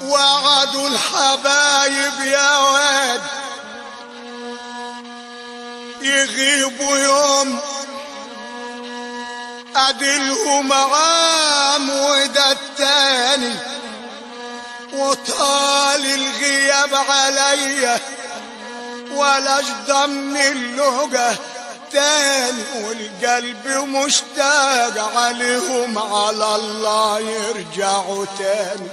وعدوا الحبايب يا واد يغيبوا يوم أدلهم عام وده التاني، وطال الغياب عليا ولا ضمن اللقى تاني، والقلب مشتاق عليهم على الله يرجعوا تاني.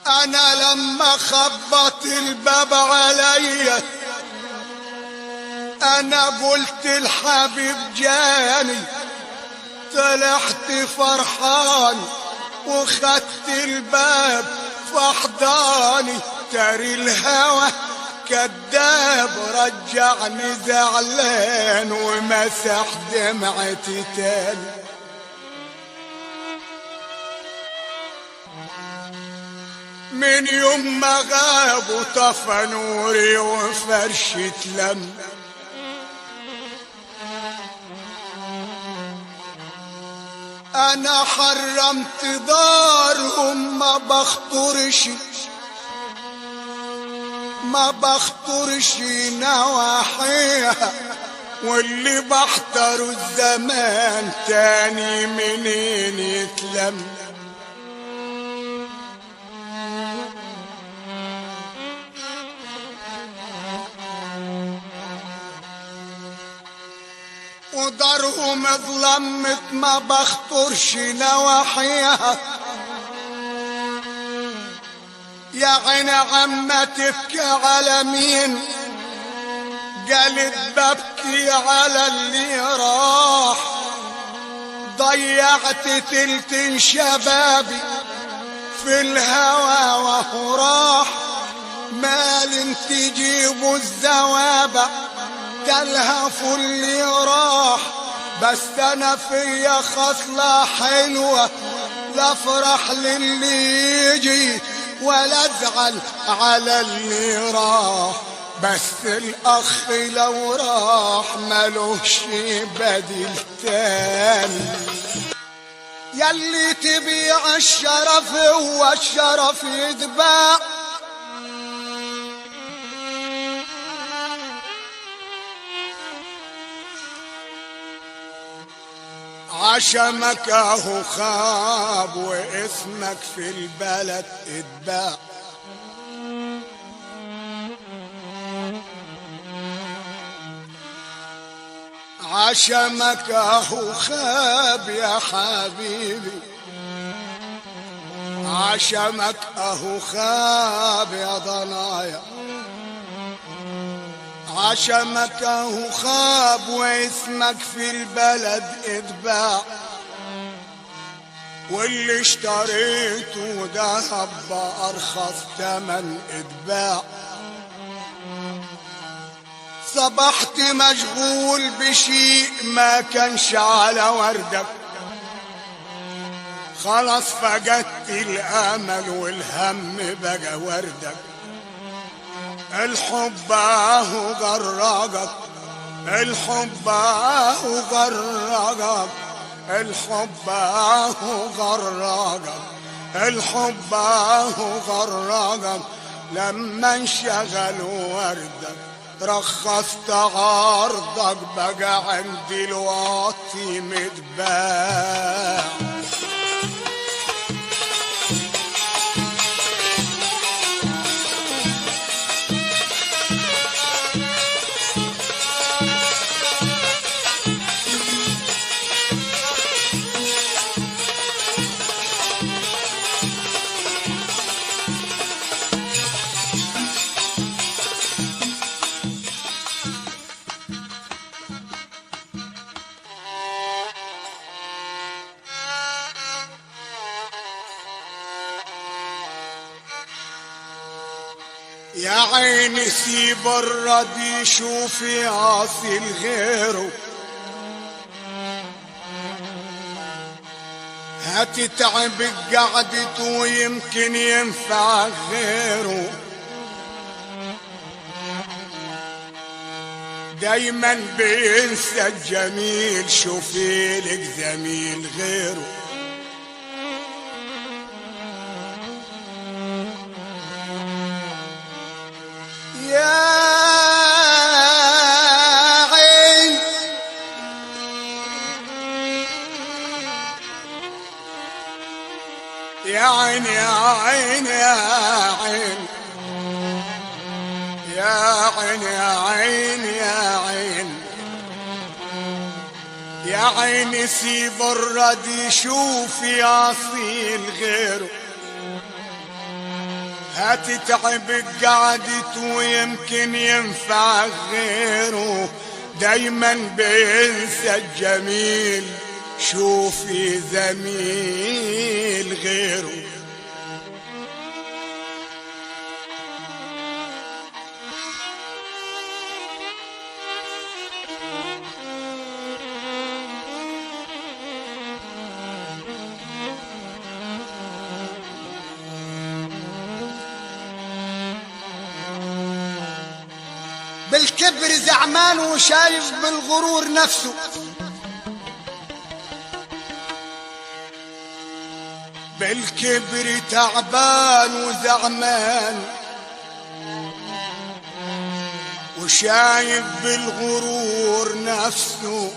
أنا لما خبط الباب عليا أنا قلت الحبيب جاني، طلعت فرحان وخدت الباب فحضاني، تري الهوى كداب رجعني زعلان ومسح دمعتي تاني. من يوم ما غابوا طفى نوري وفرشة لم، أنا حرمت دارهم ما بخطرش نواحيها، واللي بحتروا الزمان تاني منين يتلم. ودارهم ظلمت ما بخطرش نواحيها، يا عين عما تبكي على مين، قالت ببكي على اللي راح، ضيعت تلت شبابي في الهوى وهو راح، مال تجيبوا الزوابع تلهفوا اللي راح، بس انا فيا خصلة حلوة لا افرح للي يجي ولا ازعل على اللي راح، بس الاخ لو راح ملوش بديل تاني. ياللي تبيع الشرف هو الشرف يتباع، عشمك اهو خاب واسمك في البلد اتباع. عشمك اهو خاب يا حبيبي، عشمك اهو خاب يا ضنايا، عشمك اهو خاب واسمك في البلد اتباع، واللي اشتريته دهب بأرخص تمن اتباع. صبحت مشغول بشيء ما كانش على وردك، خلاص فقدت الامل والهم بقى وردك، الحب اهو غرقك، الحب اهو غرقك، الحب اهو غرقك، الحب اهو غرقك، لما انشغل وردك رخصت عرضك بقى عندي الواطي متباع. يا عيني سيب الردي شوفي عاصي غيره، هتتعب قعدته ويمكن ينفع غيره، دايما بينسى الجميل، شوفي لك زميل غيره. يا عين يا عين يا عين يا عين يا عين يا عين يا عين يا عين، سيب الردي شوفي اصيل غيره. هتتعب قعدت ويمكن ينفع غيره. دايما بينسى الجميل، شوفي زميل غيره. بالكبر زعمان وشايف بالغرور نفسه. بالكبر تعبان وزعمان وشايف بالغرور نفسه.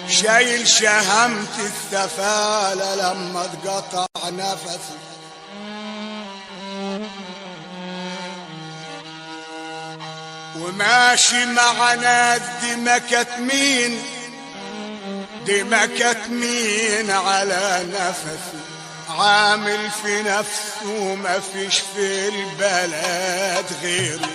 شايل شهمة السفالة لما اتقطع نفسه. وماشي مع ناس دمكت مين على نفسه. عامل في نفسه ما فيش في البلد غيره.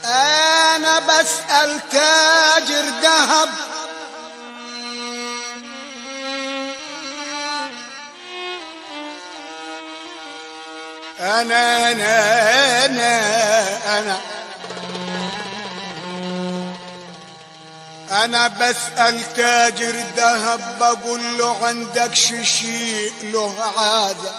أنا بسأل تاجر ذهب أنا بسأل تاجر ذهب، بقول له عندك شيء له عادة.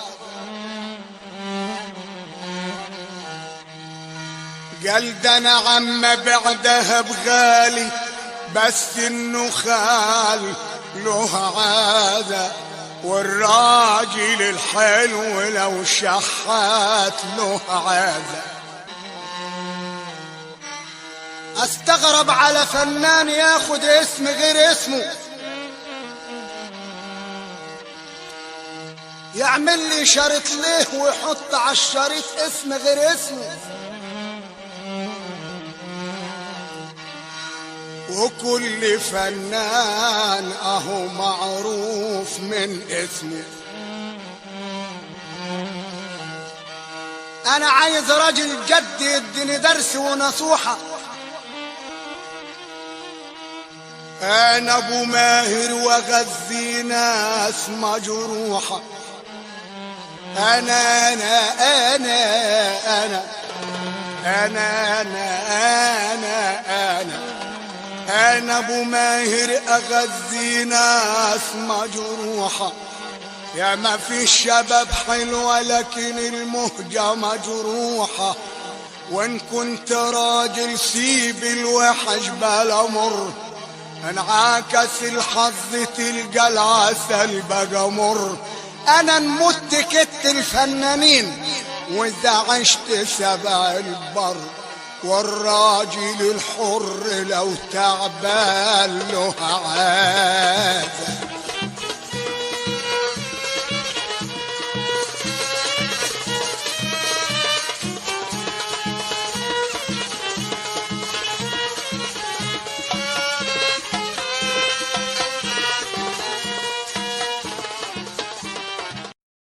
قال ده انا عم بيع دهب غالي، بس النخال له عادة. والراجل الحلو لو شحات له عادة. استغرب على فنان ياخد اسم غير اسمه، يعمل لي شريط ليه ويحط على الشريط اسم غير اسمه. وكل فنان اهو معروف من اسمه. انا عايز راجل جد يديني درس ونصوحة. انا ابو ماهر واغذي ناس مجروحة. انا انا انا انا انا انا انا انا أنا أبو ماهر أغذي ناس مجروحة. يا ما في الشباب حلوة لكن المهجة مجروحة. وإن كنت راجل سيب الوحش بلا مر، انعكس الحظ تلقى العسل بقى مر. أنا نمت كت الفنانين وإذا عشت سبع البر. والراجل الحر لو تعبان له عادة.